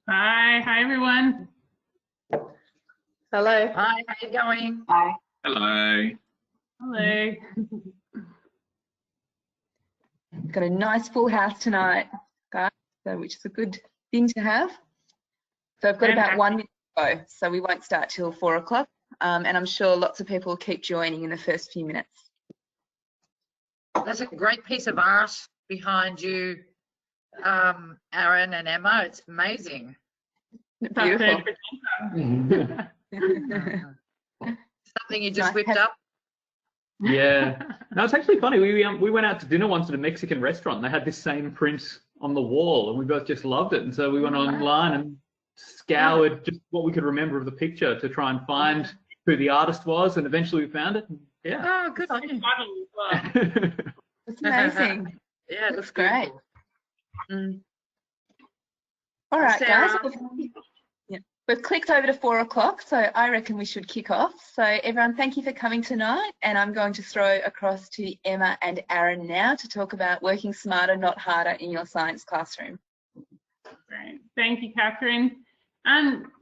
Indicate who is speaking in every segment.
Speaker 1: Hi everyone.
Speaker 2: Hello.
Speaker 3: Hi, how you going?
Speaker 2: Hi.
Speaker 4: Hello.
Speaker 1: Hello.
Speaker 2: Got a nice full house tonight, guys, which is a good thing to have. So I've got about 1 minute to go, so we won't start till 4 o'clock, and I'm sure lots of people will keep joining in the first few minutes.
Speaker 3: There's a great piece of art behind you, Aaron and Emma. It's amazing.
Speaker 2: Beautiful.
Speaker 3: Something you just whipped up?
Speaker 4: Yeah. No, it's actually funny. We went out to dinner once at a Mexican restaurant and they had this same print on the wall and we both just loved it. And so we went online and scoured just what we could remember of the picture to try and find who the artist was, and eventually we found it. Yeah.
Speaker 3: Oh, good on you.
Speaker 2: It's amazing.
Speaker 3: Yeah, it
Speaker 2: looks great. All right,
Speaker 3: Sarah.
Speaker 2: guys. We've clicked over to 4 o'clock, so I reckon we should kick off. So everyone, thank you for coming tonight, and I'm going to throw across to Emma and Aaron now to talk about working smarter, not harder in your science classroom.
Speaker 1: Great. Thank you, Catherine.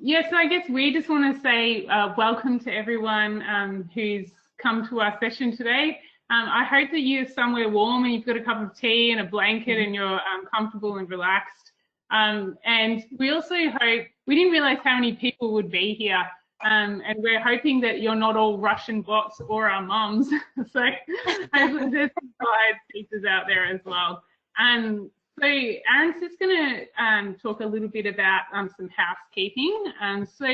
Speaker 1: Yes, I guess we just want to say welcome to everyone who's come to our session today. I hope that you're somewhere warm and you've got a cup of tea and a blanket and you're comfortable and relaxed. And we also hope, we didn't realize how many people would be here, and we're hoping that you're not all Russian bots or our mums. So hopefully there's some tired teachers out there as well. So Aaron's just going to talk a little bit about some housekeeping. So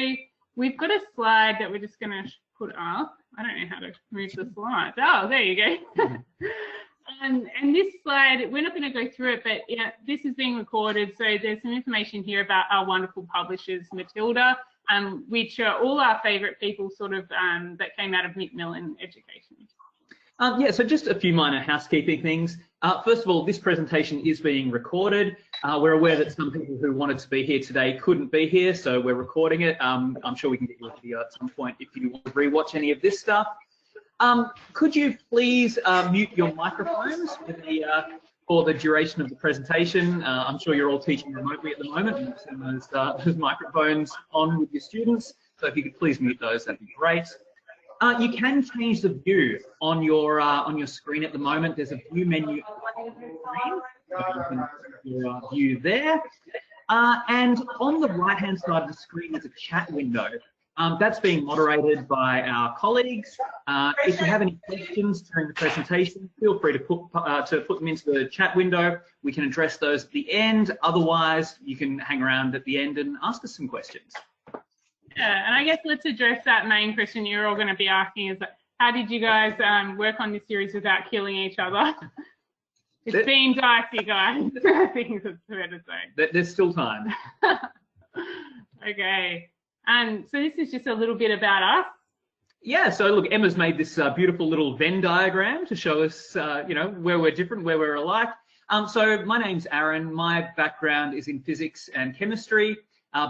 Speaker 1: we've got a slide that we're just going to put up. I don't know how to move the slides. Oh, there you go. And this slide, we're not going to go through it, but yeah, this is being recorded. So there's some information here about our wonderful publishers, Matilda, which are all our favourite people sort of that came out of Macmillan Education.
Speaker 4: Yeah, so just a few minor housekeeping things. First of all, this presentation is being recorded. We're aware that some people who wanted to be here today couldn't be here, so we're recording it. I'm sure we can get you a video at some point if you want to rewatch any of this stuff. Could you please mute your microphones for the duration of the presentation? I'm sure you're all teaching remotely at the moment, and those microphones on with your students. So if you could please mute those, that'd be great. You can change the view on your screen at the moment. There's a view menu on the screen, so you can put your view there. And on the right-hand side of the screen is a chat window. That's being moderated by our colleagues. If you have any questions during the presentation, feel free to put them into the chat window. We can address those at the end. Otherwise, you can hang around at the end and ask us some questions.
Speaker 1: Yeah, and I guess let's address that main question you're all going to be asking is, how did you guys work on this series without killing each other? It's been dicey, guys. I think it's fair to say.
Speaker 4: There's still time.
Speaker 1: Okay. So this is just a little bit about us.
Speaker 4: Yeah, so look, Emma's made this beautiful little Venn diagram to show us, you know, where we're different, where we're alike. So my name's Aaron. My background is in physics and chemistry.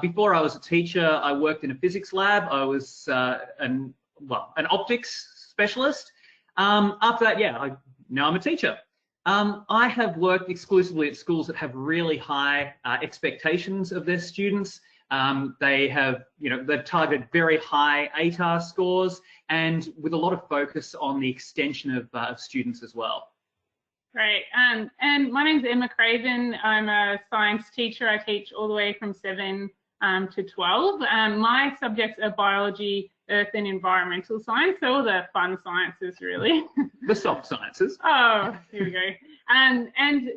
Speaker 4: Before I was a teacher, I worked in a physics lab. I was an optics specialist. After that, yeah, now I'm a teacher. I have worked exclusively at schools that have really high expectations of their students. They have, you know, they've targeted very high ATAR scores and with a lot of focus on the extension of students as well.
Speaker 1: Great. And my name's Emma Craven. I'm a science teacher. I teach all the way from 7 to 12. My subjects are biology, earth and environmental science, so all the fun sciences really.
Speaker 4: The soft sciences.
Speaker 1: Oh, here we go. And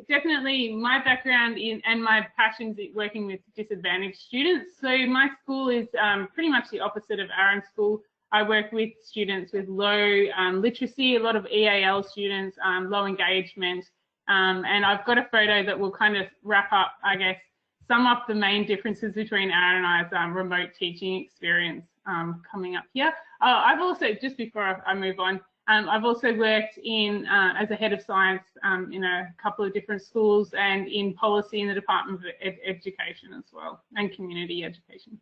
Speaker 1: definitely my background and my passions in working with disadvantaged students. So my school is pretty much the opposite of Aaron's school. I work with students with low literacy, a lot of EAL students, low engagement, and I've got a photo that will kind of wrap up, I guess, sum up the main differences between Aaron and I's remote teaching experience coming up here. I've also, just before I move on, I've also worked in as a head of science in a couple of different schools and in policy in the Department of Education as well, and community education.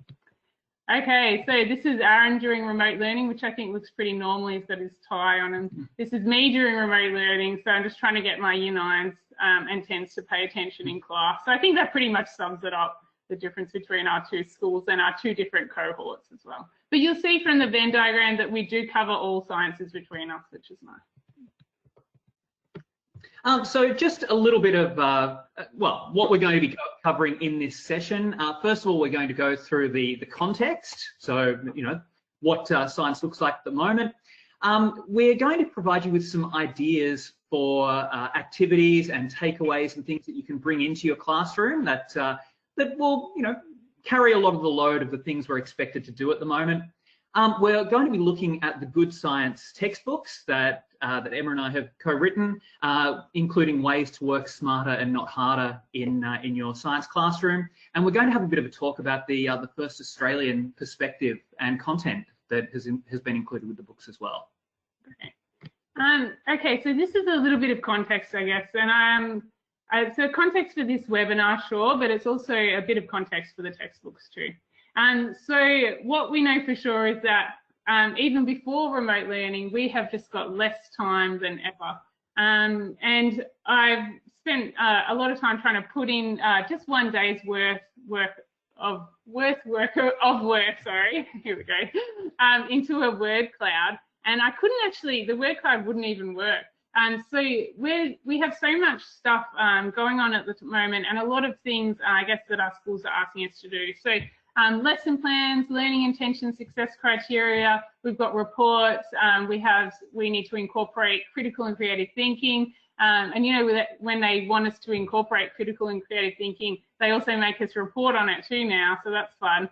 Speaker 1: Okay, so this is Aaron during remote learning, which I think looks pretty normal. He's got his tie on, and this is me during remote learning. So I'm just trying to get my Year 9s and 10s to pay attention in class. So I think that pretty much sums it up. the difference between our two schools and our two different cohorts as well. But you'll see from the Venn diagram that we do cover all sciences between us, which is nice.
Speaker 4: So just a little bit of, well, what we're going to be covering in this session. First of all, we're going to go through the context. So, you know, what science looks like at the moment. We're going to provide you with some ideas for activities and takeaways and things that you can bring into your classroom that will, you know, carry a lot of the load of the things we're expected to do at the moment. We're going to be looking at the Good Science textbooks that Emma and I have co-written, including ways to work smarter and not harder in your science classroom. And we're going to have a bit of a talk about the first Australian perspective and content that has been included with the books as well.
Speaker 1: Okay. Okay, so this is a little bit of context, I guess, and so context for this webinar, sure, but it's also a bit of context for the textbooks too. So what we know for sure is that even before remote learning, we have just got less time than ever. And I've spent a lot of time trying to put in just one day's worth of work, sorry, here we go, into a word cloud. And I couldn't actually, the word cloud wouldn't even work. So we have so much stuff going on at the moment, and a lot of things, I guess, that our schools are asking us to do. So lesson plans, learning intention, success criteria, we've got reports, we need to incorporate critical and creative thinking. And you know, when they want us to incorporate critical and creative thinking, they also make us report on it too now, so that's fun.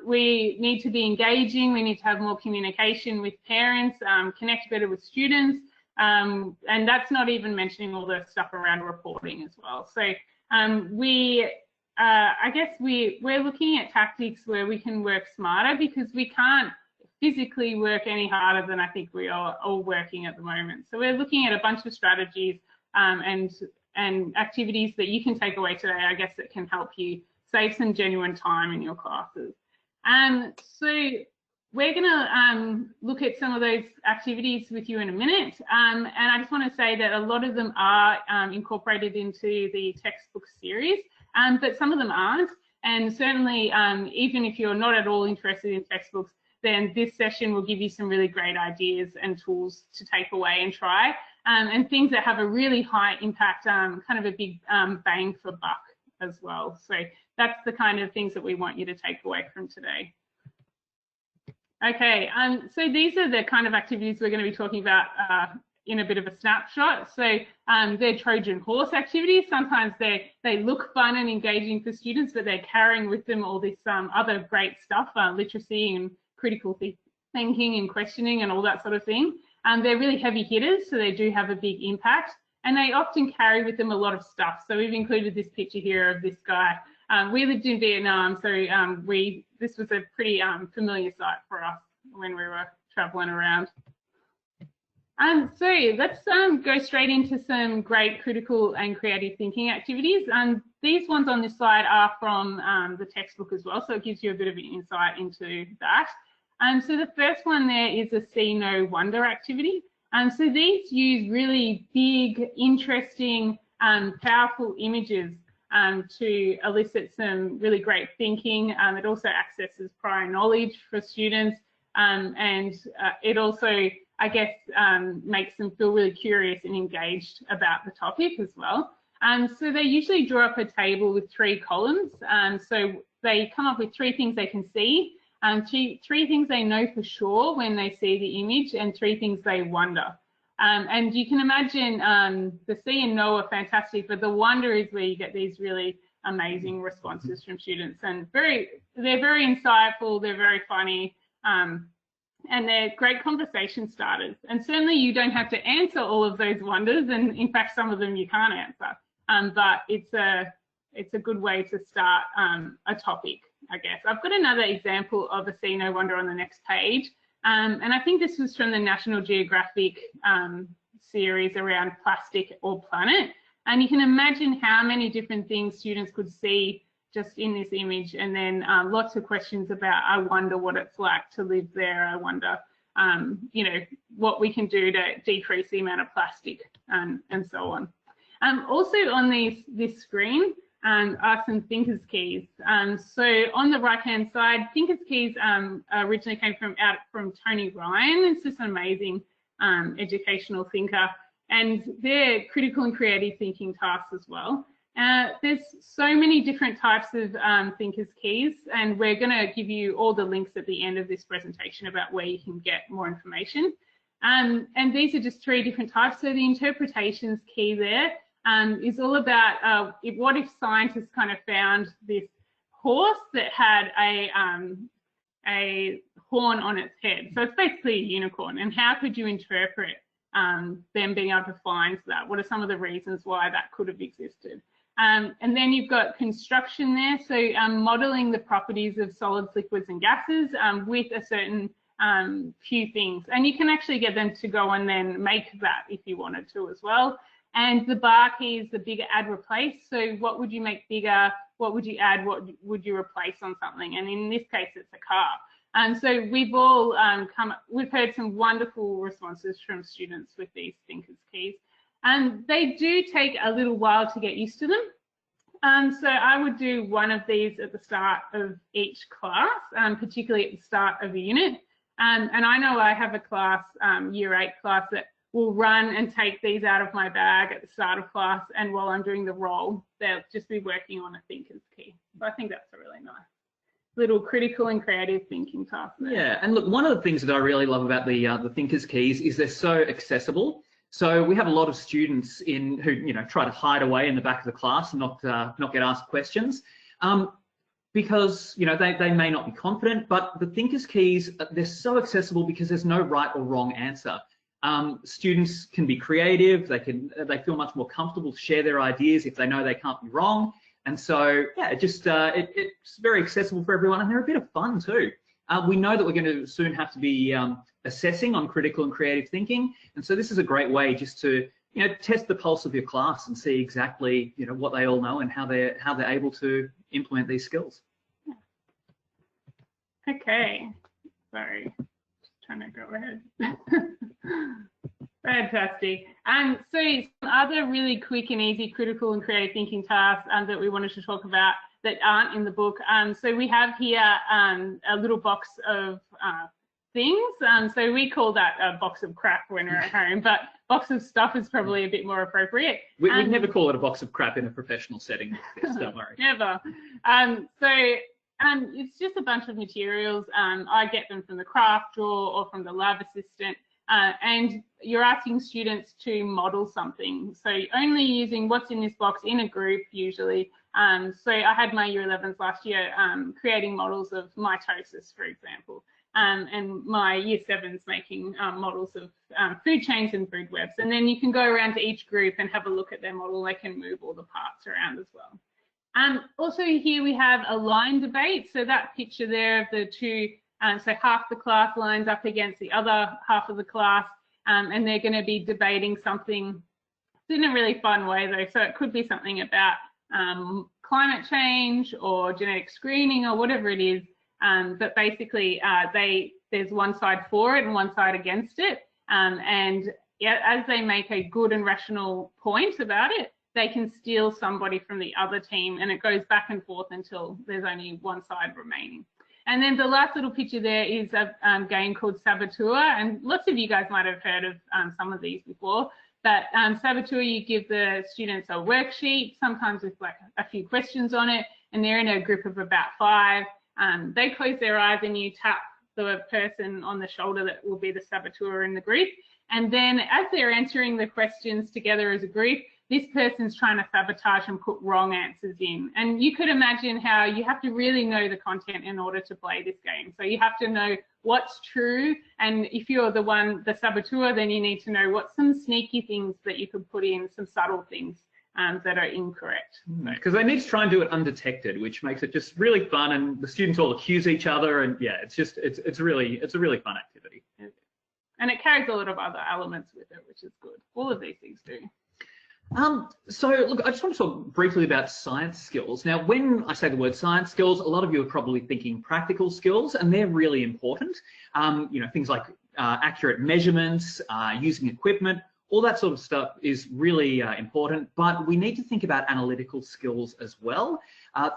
Speaker 1: We need to be engaging, we need to have more communication with parents, connect better with students, and that's not even mentioning all the stuff around reporting as well. So I guess we're looking at tactics where we can work smarter, because we can't physically work any harder than I think we are all working at the moment. So we're looking at a bunch of strategies and activities that you can take away today, I guess, that can help you save some genuine time in your classes. So we're going to look at some of those activities with you in a minute, and I just want to say that a lot of them are incorporated into the textbook series, but some of them aren't, and certainly even if you're not at all interested in textbooks, then this session will give you some really great ideas and tools to take away and try, and things that have a really high impact, kind of a big bang for buck as well. So that's the kind of things that we want you to take away from today. Okay, so these are the kind of activities we're going to be talking about in a bit of a snapshot. So they're Trojan horse activities. Sometimes they look fun and engaging for students, but they're carrying with them all this other great stuff, literacy and critical thinking and questioning and all that sort of thing. They're really heavy hitters, so they do have a big impact, and they often carry with them a lot of stuff. So we've included this picture here of this guy. We lived in Vietnam, so this was a pretty familiar sight for us when we were traveling around. So let's go straight into some great critical and creative thinking activities. These ones on this slide are from the textbook as well, so it gives you a bit of an insight into that. So the first one there is a See, Know, Wonder activity. So these use really big, interesting, powerful images to elicit some really great thinking. It also accesses prior knowledge for students, and it also, I guess, makes them feel really curious and engaged about the topic as well. So they usually draw up a table with 3 columns. So they come up with 3 things they can see, 3 things they know for sure when they see the image, and 3 things they wonder. And you can imagine the see and know are fantastic, but the wonder is where you get these really amazing responses from students, and they're very insightful, they're very funny, and they're great conversation starters. And certainly you don't have to answer all of those wonders, and in fact some of them you can't answer, but it's a good way to start a topic, I guess. I've got another example of a See, Know, Wonder on the next page. And I think this was from the National Geographic series around plastic or planet. And you can imagine how many different things students could see just in this image, and then lots of questions about, I wonder what it's like to live there. I wonder, you know, what we can do to decrease the amount of plastic and so on. Also on this screen, are some thinkers keys. So on the right hand side, thinkers keys originally came from Tony Ryan. It's just an amazing educational thinker, and they're critical and creative thinking tasks as well. There's so many different types of thinkers keys, and we're going to give you all the links at the end of this presentation about where you can get more information. And these are just 3 different types. So the interpretations key there is all about what if scientists kind of found this horse that had a horn on its head. So it's basically a unicorn, and how could you interpret them being able to find that? What are some of the reasons why that could have existed? And then you've got construction there, so modelling the properties of solids, liquids and gases with a certain few things, and you can actually get them to go and then make that if you wanted to as well. And the bar key is the bigger, add, replace. So what would you make bigger? What would you add? What would you replace on something? And in this case, it's a car. And so we've all we've heard some wonderful responses from students with these thinkers keys. And they do take a little while to get used to them. So I would do one of these at the start of each class, particularly at the start of a unit. And I know I have a class, year 8 class, that will run and take these out of my bag at the start of class, and while I'm doing the role, they'll just be working on a thinker's key. So I think that's a really nice little critical and creative thinking task there.
Speaker 4: Yeah, and look, one of the things that I really love about the thinkers keys is they're so accessible. So we have a lot of students who try to hide away in the back of the class and not get asked questions. Because they may not be confident, but the thinkers keys, they're so accessible because there's no right or wrong answer. Students can be creative, they feel much more comfortable to share their ideas if they know they can't be wrong. And so yeah, it's very accessible for everyone, and they're a bit of fun too. We know that we're going to soon have to be assessing on critical and creative thinking, and so this is a great way just to test the pulse of your class and see exactly what they all know and how they're able to implement these skills.
Speaker 1: Okay, sorry, just trying to go ahead. Fantastic. So some other really quick and easy critical and creative thinking tasks that we wanted to talk about that aren't in the book. So we have here a little box of things. So we call that a box of crap when we're at home, but box of stuff is probably a bit more appropriate.
Speaker 4: We'd never call it a box of crap in a professional setting. Don't worry.
Speaker 1: Never. It's just a bunch of materials. I get them from the craft drawer or from the lab assistant. And you're asking students to model something. So only using what's in this box in a group usually. So I had my year 11s last year creating models of mitosis, for example. And my year 7s making models of food chains and food webs. And then you can go around to each group and have a look at their model. They can move all the parts around as well. Also here we have a line debate. So that picture there of the two, so half the class lines up against the other half of the class, and they're going to be debating something in a really fun way though. So it could be something about climate change or genetic screening or whatever it is. But basically there's one side for it and one side against it. And yeah, as they make a good and rational point about it, they can steal somebody from the other team, and it goes back and forth until there's only one side remaining. And then the last little picture there is a game called Saboteur, and lots of you guys might have heard of some of these before. But Saboteur, you give the students a worksheet, sometimes with like a few questions on it, and they're in a group of about 5. They close their eyes and you tap the person on the shoulder that will be the saboteur in the group. And then as they're answering the questions together as a group, this person's trying to sabotage and put wrong answers in. And you could imagine how you have to really know the content in order to play this game. So you have to know what's true. And if you're the saboteur, then you need to know what's some sneaky things that you could put in, some subtle things that are incorrect.
Speaker 4: Because they need to try and do it undetected, which makes it just really fun, and the students all accuse each other, and yeah, it's a really fun activity.
Speaker 1: And it carries a lot of other elements with it, which is good. All of these things do.
Speaker 4: So look, I just want to talk briefly about science skills. Now, when I say the word science skills, a lot of you are probably thinking practical skills, and they're really important. Things like accurate measurements, using equipment, all that sort of stuff is really important, but we need to think about analytical skills as well.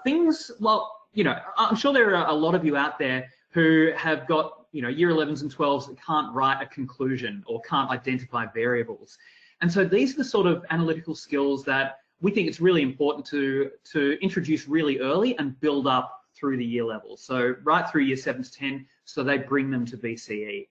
Speaker 4: Things, well, you know, I'm sure there are a lot of you out there who have got, you know, year 11s and 12s that can't write a conclusion or can't identify variables. And so these are the sort of analytical skills that we think it's really important to introduce really early and build up through the year levels. So right through year 7 to 10, so they bring them to VCE.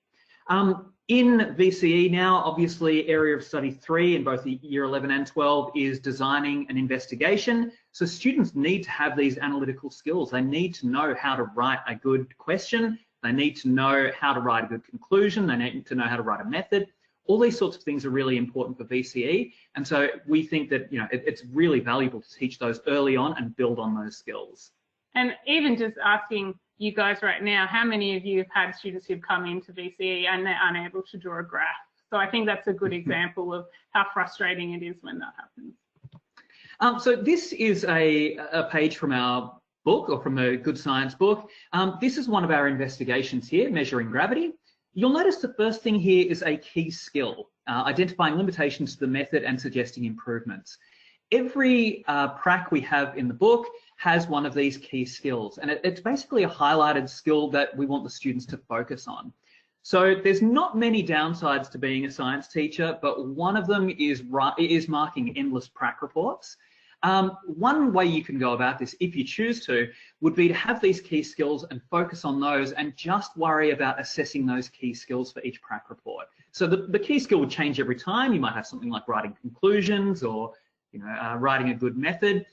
Speaker 4: In VCE now, obviously area of study 3 in both the year 11 and 12 is designing an investigation. So students need to have these analytical skills. They need to know how to write a good question. They need to know how to write a good conclusion. They need to know how to write a method. All these sorts of things are really important for VCE. And so we think that, you know, it's really valuable to teach those early on and build on those skills.
Speaker 1: And even just asking you guys right now, how many of you have had students who've come into VCE and they're unable to draw a graph? So I think that's a good example of how frustrating it is when that happens.
Speaker 4: So this is a page from our book, or from the Good Science book. This is one of our investigations here, measuring gravity. You'll notice the first thing here is a key skill, identifying limitations to the method and suggesting improvements. Every prac we have in the book has one of these key skills, and it's basically a highlighted skill that we want the students to focus on. So there's not many downsides to being a science teacher, but one of them is marking endless prac reports. One way you can go about this, if you choose to, would be to have these key skills and focus on those and just worry about assessing those key skills for each prac report. So the key skill would change every time. You might have something like writing conclusions or, you know, writing a good method.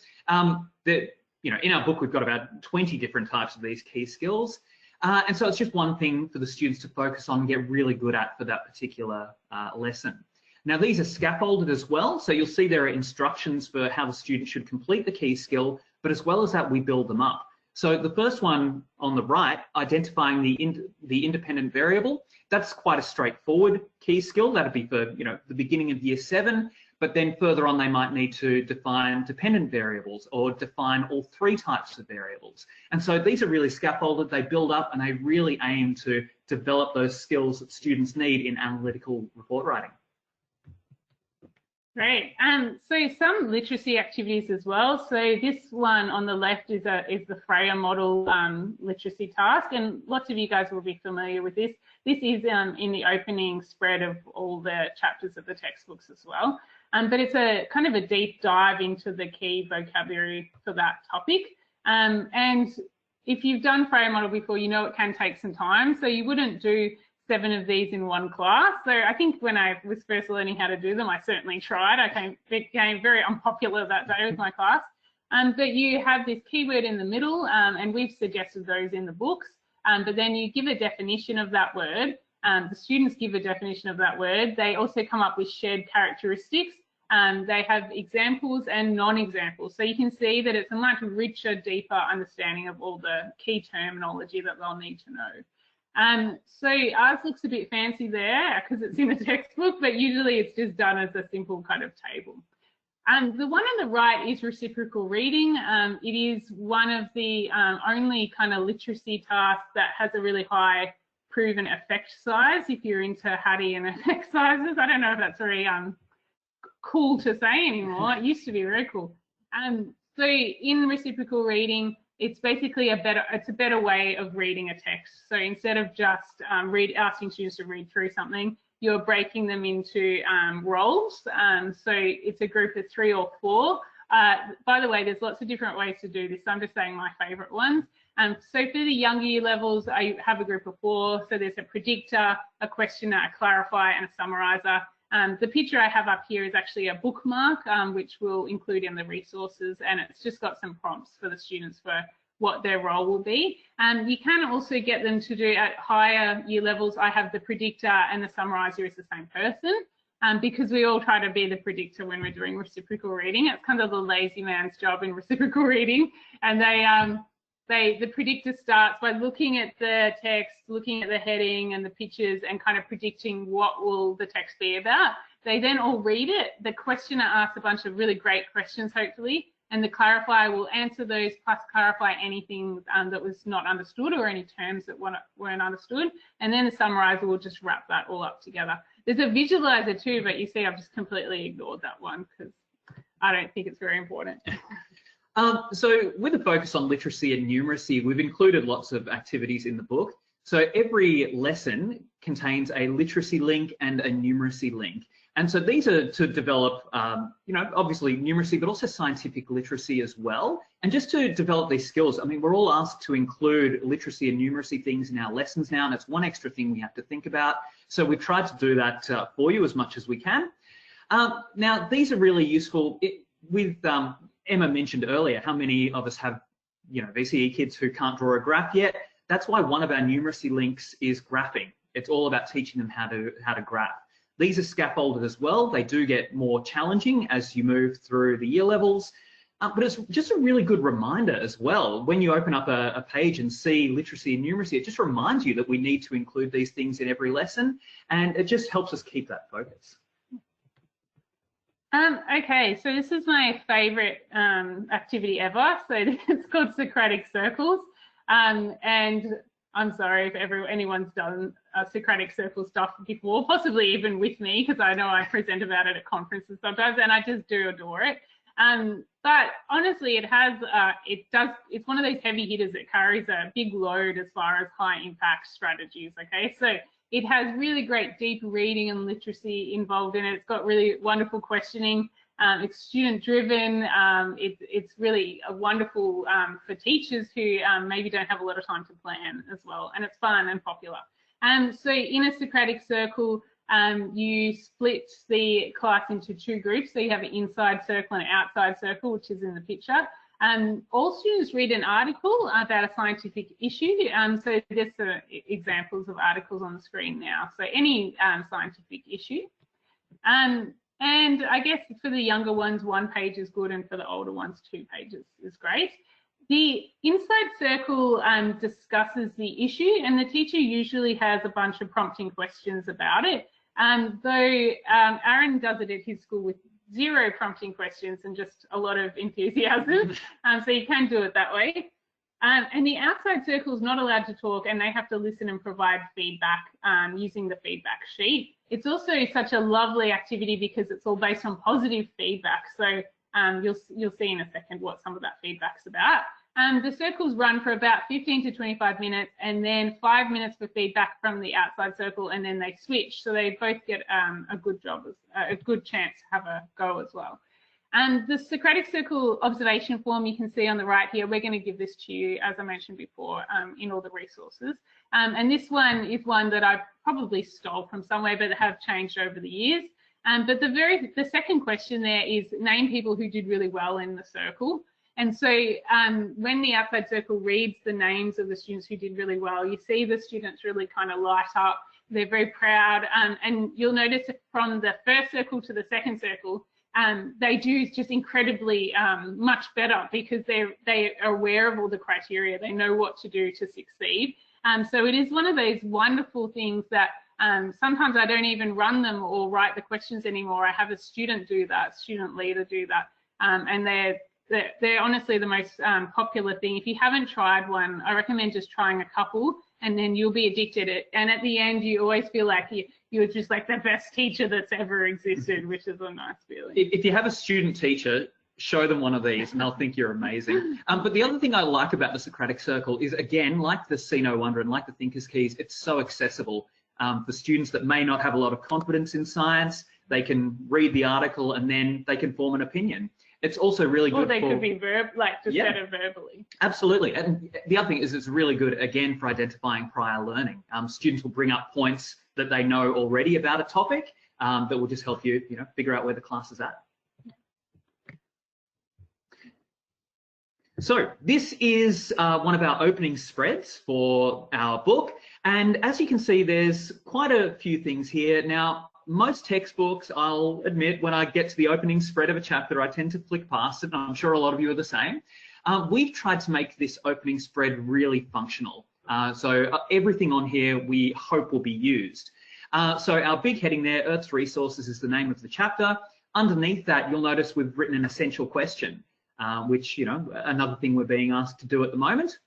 Speaker 4: You know, in our book, we've got about 20 different types of these key skills. And so it's just one thing for the students to focus on and get really good at for that particular lesson. Now, these are scaffolded as well. So you'll see there are instructions for how the student should complete the key skill, but as well as that, we build them up. So the first one on the right, identifying the independent variable, that's quite a straightforward key skill. That'd be for, you know, the beginning of year 7. But then further on, they might need to define dependent variables or define all 3 types of variables. And so these are really scaffolded, they build up, and they really aim to develop those skills that students need in analytical report writing.
Speaker 1: Great. So some literacy activities as well. So this one on the left is the Freya model literacy task, and lots of you guys will be familiar with this. This is in the opening spread of all the chapters of the textbooks as well. But it's a kind of a deep dive into the key vocabulary for that topic. And if you've done Freya model before, you know it can take some time. So you wouldn't do 7 of these in one class. So I think when I was first learning how to do them, I certainly tried. I became very unpopular that day with my class. But you have this keyword in the middle, and we've suggested those in the books. But then you give a definition of that word. The students give a definition of that word. They also come up with shared characteristics. They have examples and non-examples. So you can see that it's a much richer, deeper understanding of all the key terminology that they'll need to know. So ours looks a bit fancy there because it's in the textbook, but usually it's just done as a simple kind of table. The one on the right is reciprocal reading. It is one of the only kind of literacy tasks that has a really high proven effect size. If you're into Hattie and effect sizes, I don't know if that's very cool to say anymore. It used to be very cool. So in reciprocal reading, it's basically a better way of reading a text. So instead of just asking students to read through something, you're breaking them into roles. So it's a group of 3 or 4. By the way, there's lots of different ways to do this. I'm just saying my favorite ones. So for the younger year levels, I have a group of 4. So there's a predictor, a questioner, a clarifier, and a summarizer. The picture I have up here is actually a bookmark, which we'll include in the resources, and it's just got some prompts for the students for what their role will be. You can also get them to do at higher year levels. I have the predictor and the summarizer is the same person, because we all try to be the predictor when we're doing reciprocal reading. It's kind of the lazy man's job in reciprocal reading, and the predictor starts by looking at the text, looking at the heading and the pictures, and kind of predicting what will the text be about. They then all read it. The questioner asks a bunch of really great questions, hopefully, and the clarifier will answer those plus clarify anything that was not understood or any terms that weren't understood. And then the summarizer will just wrap that all up together. There's a visualizer too, but you see I've just completely ignored that one because I don't think it's very important.
Speaker 4: So with a focus on literacy and numeracy, we've included lots of activities in the book. So every lesson contains a literacy link and a numeracy link. And so these are to develop, you know, obviously numeracy, but also scientific literacy as well. And just to develop these skills, I mean, we're all asked to include literacy and numeracy things in our lessons now, and it's one extra thing we have to think about. So we've tried to do that for you as much as we can. Now, these are really useful. With Emma mentioned earlier how many of us have, you know, VCE kids who can't draw a graph yet. That's why one of our numeracy links is graphing. It's all about teaching them how to graph. These are scaffolded as well. They do get more challenging as you move through the year levels, but it's just a really good reminder as well. When you open up a page and see literacy and numeracy, it just reminds you that we need to include these things in every lesson, and it just helps us keep that focus.
Speaker 1: Okay, so this is my favorite activity ever. So it's called Socratic Circles. And I'm sorry if anyone's done Socratic Circle stuff before, possibly even with me, because I know I present about it at conferences sometimes, and I just do adore it. But honestly, it's one of those heavy hitters that carries a big load as far as high impact strategies. Okay, so it has really great deep reading and literacy involved in it. It's got really wonderful questioning. It's student driven. It's really wonderful for teachers who maybe don't have a lot of time to plan as well, and it's fun and popular. So in a Socratic circle, you split the class into two groups. So you have an inside circle and an outside circle, which is in the picture. All students read an article about a scientific issue. So there's examples of articles on the screen now. So any scientific issue. And I guess for the younger ones, 1 page is good, and for the older ones, 2 pages is great. The inside circle discusses the issue, and the teacher usually has a bunch of prompting questions about it. Though Aaron does it at his school with 0 prompting questions and just a lot of enthusiasm. So you can do it that way. And the outside circle is not allowed to talk, and they have to listen and provide feedback using the feedback sheet. It's also such a lovely activity because it's all based on positive feedback. So you'll see in a second what some of that feedback's about. The circles run for about 15 to 25 minutes, and then 5 minutes for feedback from the outside circle, and then they switch. So they both get a good chance to have a go as well. The Socratic Circle observation form you can see on the right here, we're going to give this to you, as I mentioned before, in all the resources. And this one is one that I probably stole from somewhere, but have changed over the years. But the second question there is name people who did really well in the circle. And so when the outside circle reads the names of the students who did really well, you see the students really kind of light up. They're very proud. And you'll notice from the first circle to the second circle, they do just incredibly much better because they are aware of all the criteria. They know what to do to succeed. So it is one of those wonderful things that sometimes I don't even run them or write the questions anymore. I have a student do that, student leader do that. And they're honestly the most popular thing. If you haven't tried one, I recommend just trying a couple, and then you'll be addicted. And at the end, you always feel like you're just like the best teacher that's ever existed, which is a nice feeling.
Speaker 4: If you have a student teacher, show them one of these and they'll think you're amazing. But the other thing I like about the Socratic Circle is, again, like the See No Wonder and like the Thinker's Keys, it's so accessible. For students that may not have a lot of confidence in science, they can read the article and then they can form an opinion. It's also really good. Or
Speaker 1: they could be said it verbally.
Speaker 4: Absolutely. And the other thing is it's really good, again, for identifying prior learning. Students will bring up points that they know already about a topic that will just help you, figure out where the class is at. So this is one of our opening spreads for our book. And as you can see, there's quite a few things here. Now, most textbooks, I'll admit, when I get to the opening spread of a chapter, I tend to flick past it, and I'm sure a lot of you are the same. We've tried to make this opening spread really functional. So everything on here we hope will be used. So our big heading there, Earth's Resources, is the name of the chapter. Underneath that, you'll notice we've written an essential question, which, another thing we're being asked to do at the moment.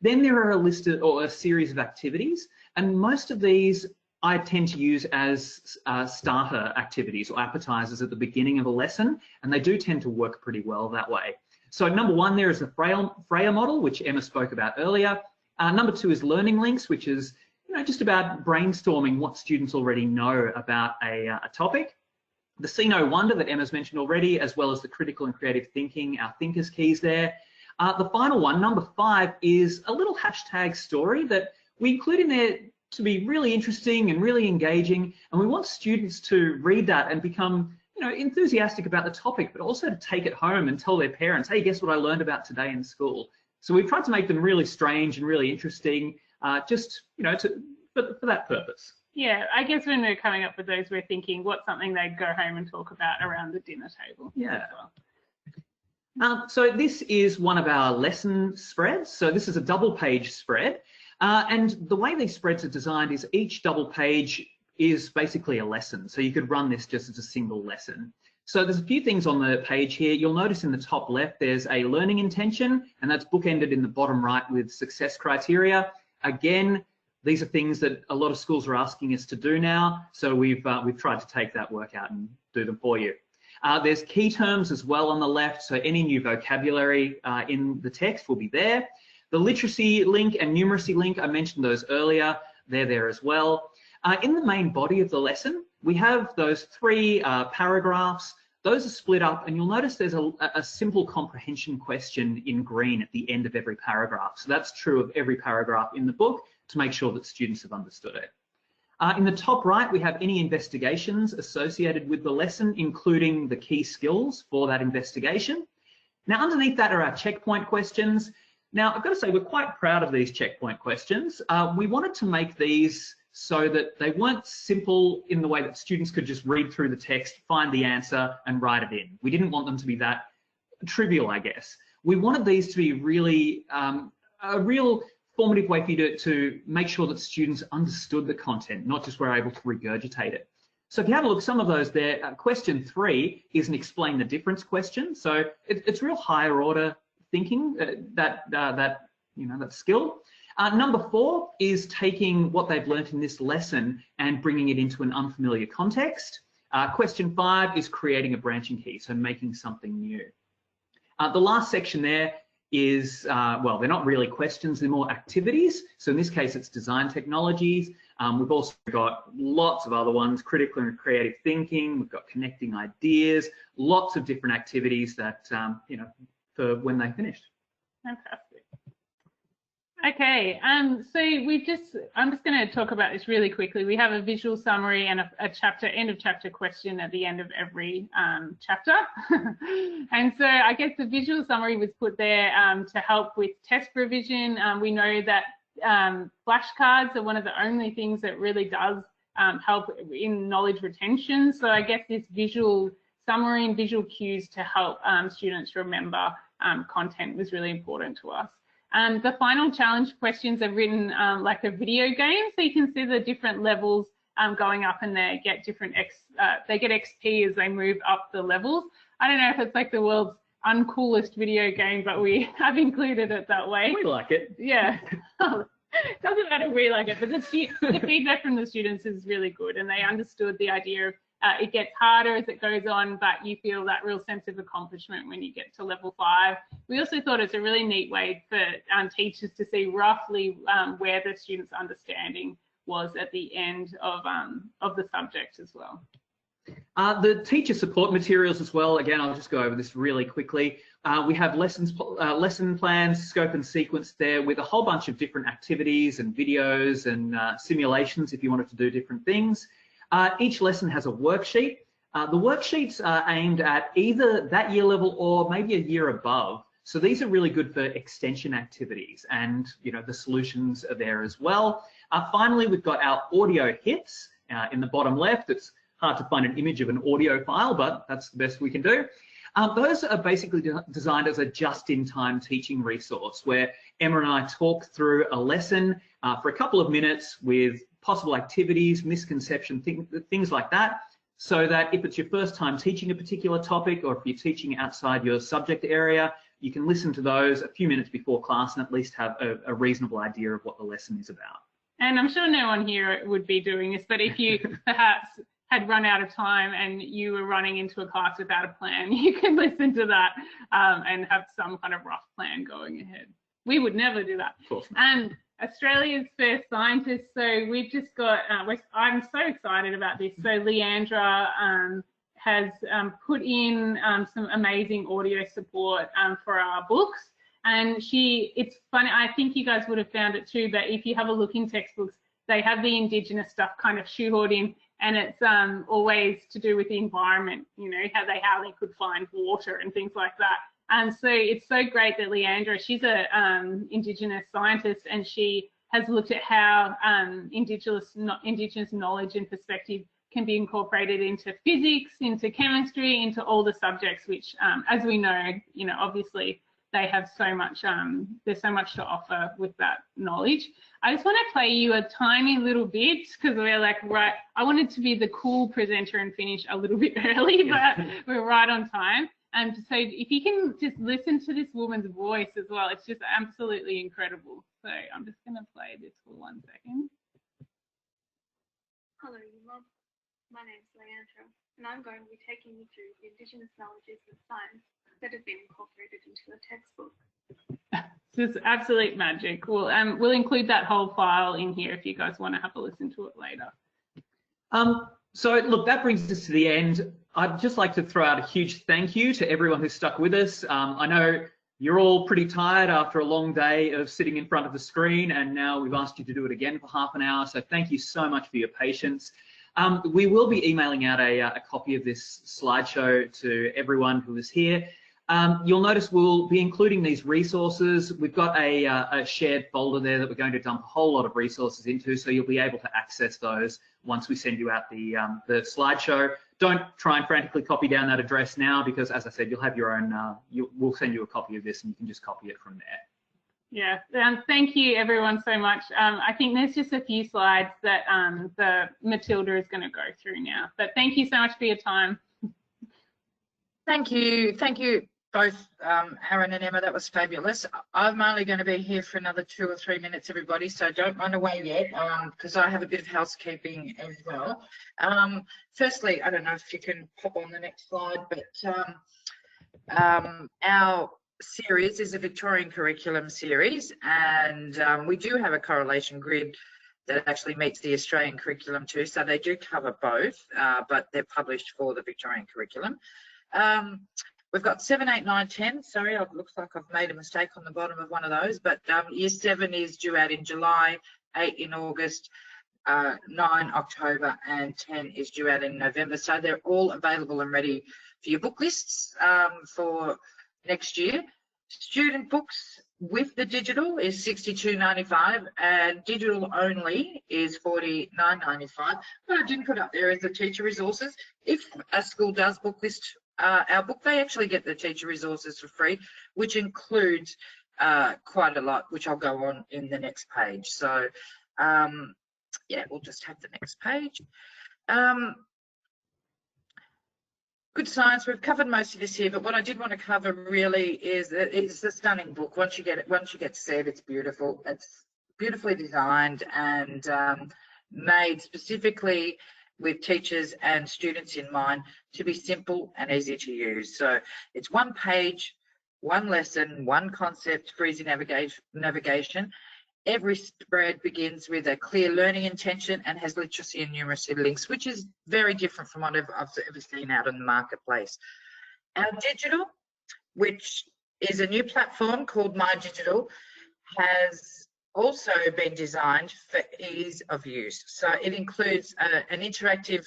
Speaker 4: Then there are a series of activities, and most of these I tend to use as starter activities or appetizers at the beginning of a lesson, and they do tend to work pretty well that way. So number one there is the Freya model, which Emma spoke about earlier. Number two is learning links, which is just about brainstorming what students already know about a topic. The See No Wonder that Emma's mentioned already, as well as the critical and creative thinking, our thinkers keys there. The final one, number 5, is a little hashtag story that we include in there to be really interesting and really engaging, and we want students to read that and become enthusiastic about the topic, but also to take it home and tell their parents, hey, guess what I learned about today in school. So we've tried to make them really strange and really interesting, just for that purpose.
Speaker 1: Yeah, I guess when we're coming up with those, we're thinking what's something they'd go home and talk about around the dinner table.
Speaker 4: Yeah.
Speaker 1: As well.
Speaker 4: So this is one of our lesson spreads. So this is a double page spread. And the way these spreads are designed is each double page is basically a lesson. So you could run this just as a single lesson. So there's a few things on the page here. You'll notice in the top left, there's a learning intention, and that's bookended in the bottom right with success criteria. Again, these are things that a lot of schools are asking us to do now. So we've tried to take that work out and do them for you. There's key terms as well on the left. So any new vocabulary in the text will be there. The literacy link and numeracy link, I mentioned those earlier. They're there as well. In the main body of the lesson, we have those 3 paragraphs. Those are split up, and you'll notice there's a simple comprehension question in green at the end of every paragraph. So that's true of every paragraph in the book to make sure that students have understood it. In the top right, we have any investigations associated with the lesson, including the key skills for that investigation. Now, underneath that are our checkpoint questions. Now, I've got to say, we're quite proud of these checkpoint questions. We wanted to make these so that they weren't simple in the way that students could just read through the text, find the answer, and write it in. We didn't want them to be that trivial, I guess. We wanted these to be really a real formative way for you to make sure that students understood the content, not just were able to regurgitate it. So if you have a look, some of those there, question 3 is an explain the difference question. So it's real higher order thinking, that skill. Number 4 is taking what they've learnt in this lesson and bringing it into an unfamiliar context. Question 5 is creating a branching key, so making something new. The last section there is, well, they're not really questions, they're more activities. So in this case, it's design technologies. We've also got lots of other ones, critical and creative thinking. We've got connecting ideas, lots of different activities that, for when they finished.
Speaker 1: Fantastic. Okay, so I'm just going to talk about this really quickly. We have a visual summary and a chapter, end of chapter question at the end of every chapter. And so I guess the visual summary was put there to help with test revision. We know that flashcards are one of the only things that really does help in knowledge retention. So I guess this visual summary and visual cues to help students remember content was really important to us. The final challenge questions are written like a video game, so you can see the different levels going up, and they get different they get XP as they move up the levels. I don't know if it's like the world's uncoolest video game, but we have included it that way.
Speaker 4: We like it.
Speaker 1: Yeah. Doesn't matter if we like it, but the feedback from the students is really good, and they understood the idea of it gets harder as it goes on, but you feel that real sense of accomplishment when you get to level 5. We also thought it's a really neat way for teachers to see roughly where the students' understanding was at the end of the subject as well.
Speaker 4: The teacher support materials as well, again, I'll just go over this really quickly. We have lesson plans, scope and sequence there with a whole bunch of different activities and videos and simulations if you wanted to do different things. Each lesson has a worksheet. The worksheets are aimed at either that year level or maybe a year above. So these are really good for extension activities, and the solutions are there as well. Finally, we've got our audio hits in the bottom left. It's hard to find an image of an audio file, but that's the best we can do. Those are basically designed as a just-in-time teaching resource where Emma and I talk through a lesson for a couple of minutes with possible activities, misconception, things like that, so that if it's your first time teaching a particular topic, or if you're teaching outside your subject area, you can listen to those a few minutes before class and at least have a reasonable idea of what the lesson is about.
Speaker 1: And I'm sure no one here would be doing this, but if you perhaps had run out of time and you were running into a class without a plan, you can listen to that and have some kind of rough plan going ahead. We would never do that. And Australia's first scientist, so we've just got, I'm so excited about this. So Leandra has put in some amazing audio support for our books. And it's funny, I think you guys would have found it too, but if you have a look in textbooks, they have the Indigenous stuff kind of shoehorned in, and it's always to do with the environment, you know, how they could find water and things like that. And so it's so great that Leandra, she's a Indigenous scientist, and she has looked at how Indigenous knowledge and perspective can be incorporated into physics, into chemistry, into all the subjects, which, as we know, you know, obviously they have so much, there's so much to offer with that knowledge. I just want to play you a tiny little bit because we're like, right, I wanted to be the cool presenter and finish a little bit early, but we're right on time. And so if you can just listen to this woman's voice as well, it's just absolutely incredible. So I'm just going to play this for 1 second.
Speaker 5: Hello, Mom. My name's Leandra, and I'm going to be taking you through the Indigenous knowledges of science that have been incorporated into the textbook.
Speaker 1: It's just absolute magic. We'll include that whole file in here if you guys want to have a listen to it later.
Speaker 4: So look, that brings us to the end. I'd just like to throw out a huge thank you to everyone who stuck with us. I know you're all pretty tired after a long day of sitting in front of the screen, and now we've asked you to do it again for half an hour. So thank you so much for your patience. We will be emailing out a copy of this slideshow to everyone who is here. You'll notice we'll be including these resources. We've got a shared folder there that we're going to dump a whole lot of resources into, so you'll be able to access those once we send you out the slideshow. Don't try and frantically copy down that address now, because as I said, you'll have your own, we'll send you a copy of this and you can just copy it from there.
Speaker 1: Yeah, thank you everyone so much. I think there's just a few slides that the Matilda is going to go through now, but thank you so much for your time.
Speaker 3: Thank you both, Aaron and Emma. That was fabulous. I'm only going to be here for another 2 or 3 minutes, everybody, so don't run away yet, because I have a bit of housekeeping as well. Firstly, I don't know if you can pop on the next slide, but our series is a Victorian curriculum series, and we do have a correlation grid that actually meets the Australian curriculum too, so they do cover both, but they're published for the Victorian curriculum. We've got 7, 8, 9, 10. Sorry, it looks like I've made a mistake on the bottom of one of those, but year 7 is due out in July, 8 in August, 9 October, and 10 is due out in November. So they're all available and ready for your book lists for next year. Student books with the digital is $62.95, and digital only is $49.95. What I didn't put up there is the teacher resources. If a school does book list our book, they actually get the teacher resources for free, which includes quite a lot, which I'll go on in the next page. So yeah, we'll just have the next page. Good Science, we've covered most of this here, but what I did want to cover really is that it's a stunning book. Once you get to see it, it's beautiful. It's beautifully designed and made specifically with teachers and students in mind to be simple and easy to use. So it's 1 page, 1 lesson, 1 concept for easy navigation. Every spread begins with a clear learning intention and has literacy and numeracy links, which is very different from what I've ever seen out in the marketplace. Our digital, which is a new platform called My Digital, has also been designed for ease of use. So it includes an interactive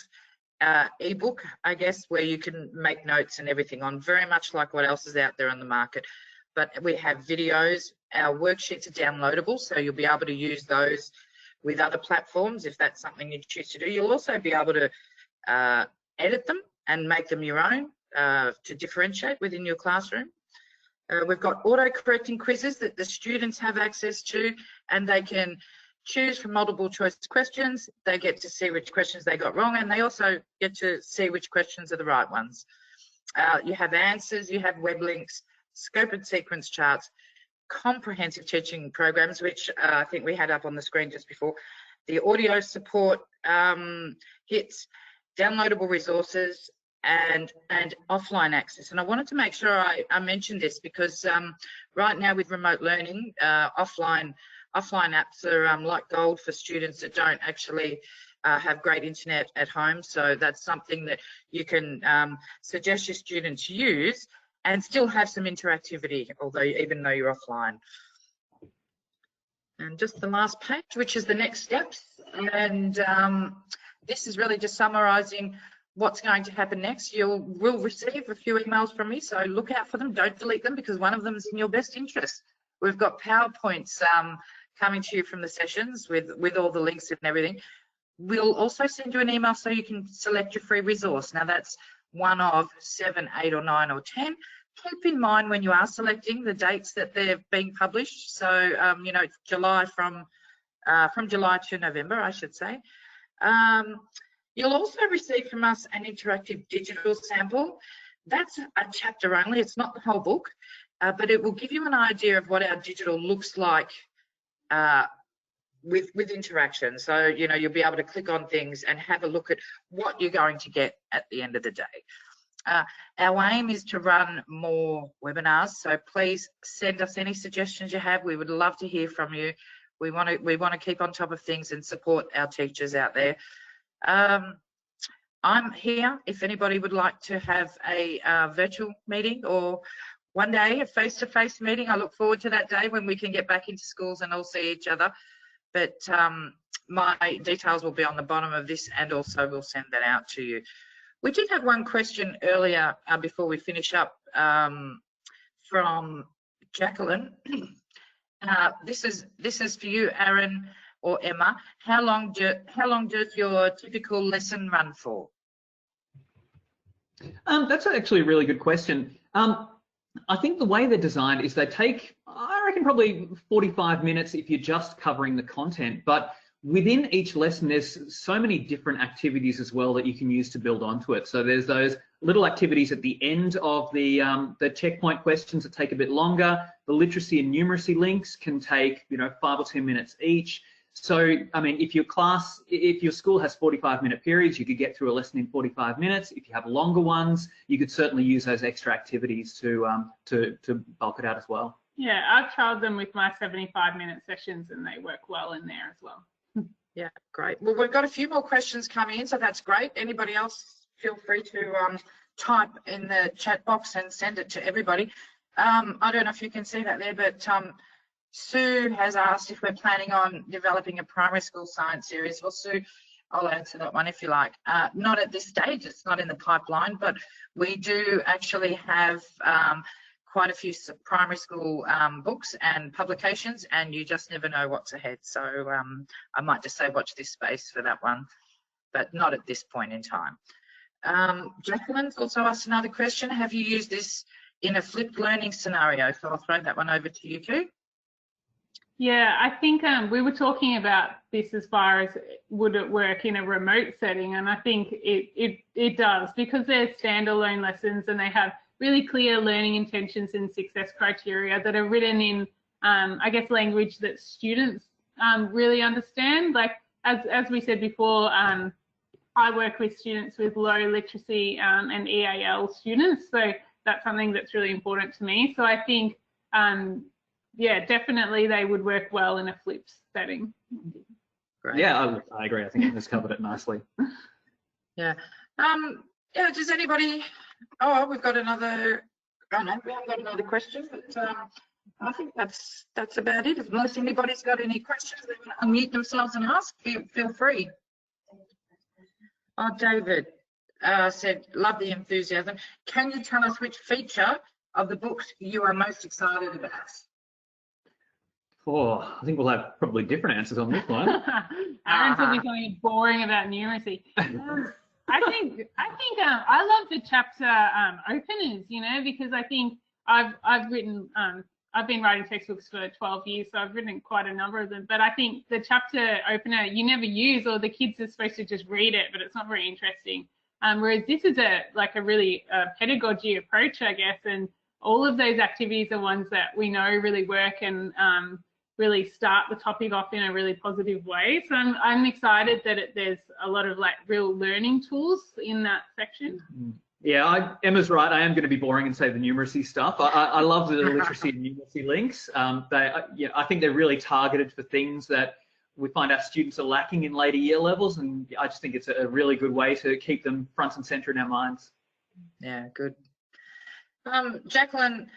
Speaker 3: ebook, I guess, where you can make notes and everything on, very much like what else is out there on the market. But we have videos. Our worksheets are downloadable, so you'll be able to use those with other platforms if that's something you choose to do. You'll also be able to edit them and make them your own to differentiate within your classroom. We've got auto-correcting quizzes that the students have access to, and they can choose from multiple choice questions. They get to see which questions they got wrong, and they also get to see which questions are the right ones. You have answers, you have web links, scope and sequence charts, comprehensive teaching programs, which I think we had up on the screen just before. The audio support hits, downloadable resources, and offline access. And I wanted to make sure I mentioned this because right now with remote learning, offline apps are like gold for students that don't actually have great internet at home. So that's something that you can suggest your students use and still have some interactivity, even though you're offline. And just the last page, which is the next steps. And this is really just summarising what's going to happen next. You will receive a few emails from me, so look out for them. Don't delete them because one of them is in your best interest. We've got PowerPoints coming to you from the sessions with all the links and everything. We'll also send you an email so you can select your free resource. Now that's one of 7, 8 or 9 or 10. Keep in mind when you are selecting the dates that they're being published. So, you know, July from July to November, I should say. You'll also receive from us an interactive digital sample. That's a chapter only, it's not the whole book, but it will give you an idea of what our digital looks like with interaction. So, you know, you'll be able to click on things and have a look at what you're going to get at the end of the day. Our aim is to run more webinars, so please send us any suggestions you have. We would love to hear from you. We want to keep on top of things and support our teachers out there. I'm here if anybody would like to have a virtual meeting or one day a face-to-face meeting. I look forward to that day when we can get back into schools and all see each other. But my details will be on the bottom of this, and also we'll send that out to you. We did have one question earlier before we finish up from Jacqueline. This is for you, Aaron or Emma. How long does your typical lesson run for?
Speaker 4: That's actually a really good question. I think the way they're designed is they take, I reckon, probably 45 minutes if you're just covering the content, but within each lesson, there's so many different activities as well that you can use to build onto it. So there's those little activities at the end of the checkpoint questions that take a bit longer. The literacy and numeracy links can take, you know, 5 or 10 minutes each. So, I mean, if your school has 45-minute periods, you could get through a lesson in 45 minutes. If you have longer ones, you could certainly use those extra activities to bulk it out as well.
Speaker 1: Yeah, I've tried them with my 75-minute sessions and they work well in there as well.
Speaker 3: Yeah, great. Well, we've got a few more questions coming in, so that's great. Anybody else, feel free to type in the chat box and send it to everybody. I don't know if you can see that there, but Sue has asked if we're planning on developing a primary school science series. Well, Sue, I'll answer that one if you like. Not at this stage, it's not in the pipeline, but we do actually have quite a few primary school books and publications, and you just never know what's ahead. So I might just say watch this space for that one, but not at this point in time. Jacqueline's also asked another question. Have you used this in a flipped learning scenario? So I'll throw that one over to you too.
Speaker 1: Yeah, I think we were talking about this as far as would it work in a remote setting, and I think it does, because they're standalone lessons and they have really clear learning intentions and success criteria that are written in, I guess, language that students really understand. Like as we said before, I work with students with low literacy and EAL students, so that's something that's really important to me. So I think, yeah, definitely they would work well in a flipped setting.
Speaker 4: Great. Yeah, I agree. I think it's covered it nicely.
Speaker 3: Yeah. Yeah, does anybody, oh, we've got another, oh no, we haven't got another question, but I think that's about it. Unless anybody's got any questions, they want to unmute themselves and ask, feel free. Oh, David said, love the enthusiasm. Can you tell us which feature of the books you are most excited about?
Speaker 2: Oh,
Speaker 4: I think we'll have probably different answers on this one.
Speaker 1: Aaron told me something boring about numeracy. I think I love the chapter openers, you know, because I think I've written I've been writing textbooks for 12 years, so I've written quite a number of them. But I think the chapter opener you never use, or the kids are supposed to just read it, but it's not very interesting. Whereas this is a really pedagogy approach, I guess, and all of those activities are ones that we know really work and really start the topic off in a really positive way. So I'm excited that there's a lot of like real learning tools in that section.
Speaker 4: Yeah, Emma's right. I am going to be boring and say the numeracy stuff. I love the literacy and numeracy links. I think they're really targeted for things that we find our students are lacking in later year levels, and I just think it's a really good way to keep them front and center in our minds.
Speaker 3: Yeah, good. Jacqueline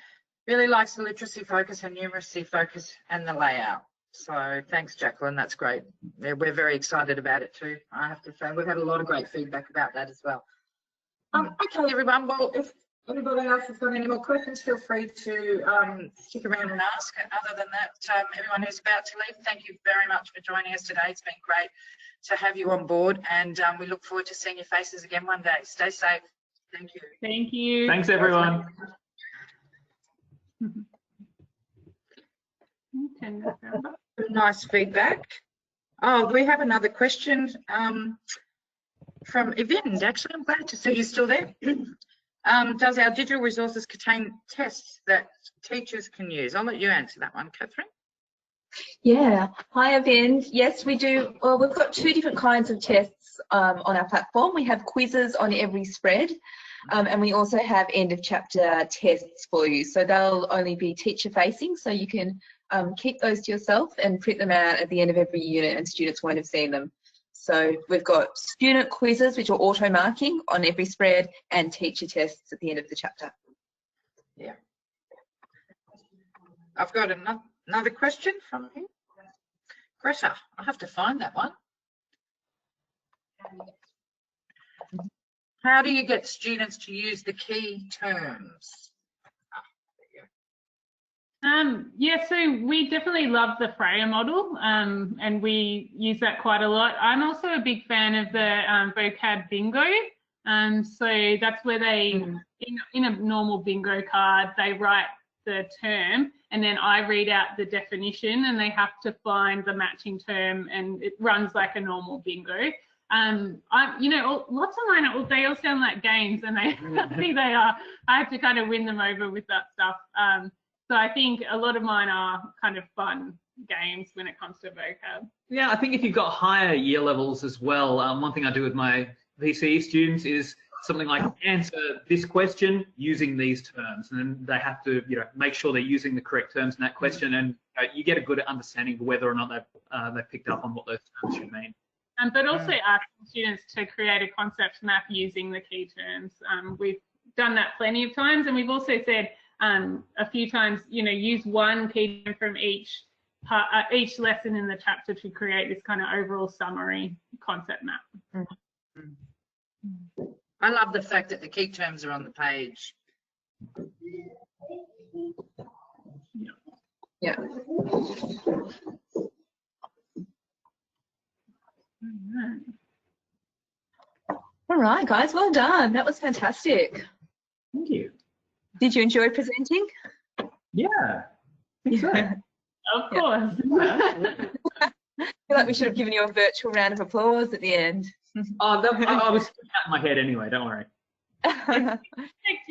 Speaker 3: really likes the literacy focus and numeracy focus and the layout. So thanks, Jacqueline. That's great. Yeah, we're very excited about it too, I have to say. We've had a lot of great feedback about that as well. Okay, everyone. Well, if anybody else has got any more questions, feel free to stick around and ask. Other than that, everyone who's about to leave, thank you very much for joining us today. It's been great to have you on board, and we look forward to seeing your faces again one day. Stay safe. Thank you.
Speaker 1: Thank you.
Speaker 4: Thanks, everyone.
Speaker 3: Nice feedback. Oh, we have another question from Evind. Actually, I'm glad to see you're still there. Does our digital resources contain tests that teachers can use? I'll let you answer that one, Catherine.
Speaker 2: Yeah. Hi, Evind. Yes, we do. Well, we've got 2 different kinds of tests on our platform. We have quizzes on every spread, and we also have end of chapter tests for you. So they'll only be teacher facing, so you can keep those to yourself and print them out at the end of every unit, and students won't have seen them. So we've got student quizzes, which are auto marking on every spread, and teacher tests at the end of the chapter.
Speaker 3: Yeah. I've got another question from you. Greta, I'll have to find that one. How do you get students to use the key terms?
Speaker 1: Yeah, so we definitely love the Freya model, and we use that quite a lot. I'm also a big fan of the vocab bingo. So that's where they, in a normal bingo card, they write the term, and then I read out the definition, and they have to find the matching term, and it runs like a normal bingo. Lots of mine, they all sound like games, and I think they are. I have to kind of win them over with that stuff. So I think a lot of mine are kind of fun games when it comes to vocab.
Speaker 4: Yeah, I think if you've got higher year levels as well, one thing I do with my VCE students is something like answer this question using these terms, and then they have to, make sure they're using the correct terms in that question, and you get a good understanding of whether or not they've picked up on what those terms should mean.
Speaker 1: But also asking students to create a concept map using the key terms. We've done that plenty of times, and we've also said a few times, use one key term from each lesson in the chapter to create this kind of overall summary concept map.
Speaker 3: I love the fact that the key terms are on the page.
Speaker 2: Yeah. All right, guys, well done. That was fantastic.
Speaker 4: Thank you.
Speaker 2: Did you enjoy presenting?
Speaker 4: Yeah, I think so.
Speaker 1: Of course.
Speaker 2: I feel like we should have given you a virtual round of applause at the end.
Speaker 4: I was out in my head anyway, don't worry.
Speaker 1: It's like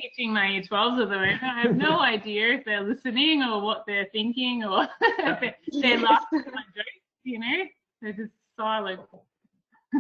Speaker 1: teaching my year 12s at the moment. I have no idea if they're listening or what they're thinking or if they're laughing at my jokes, they're just silent.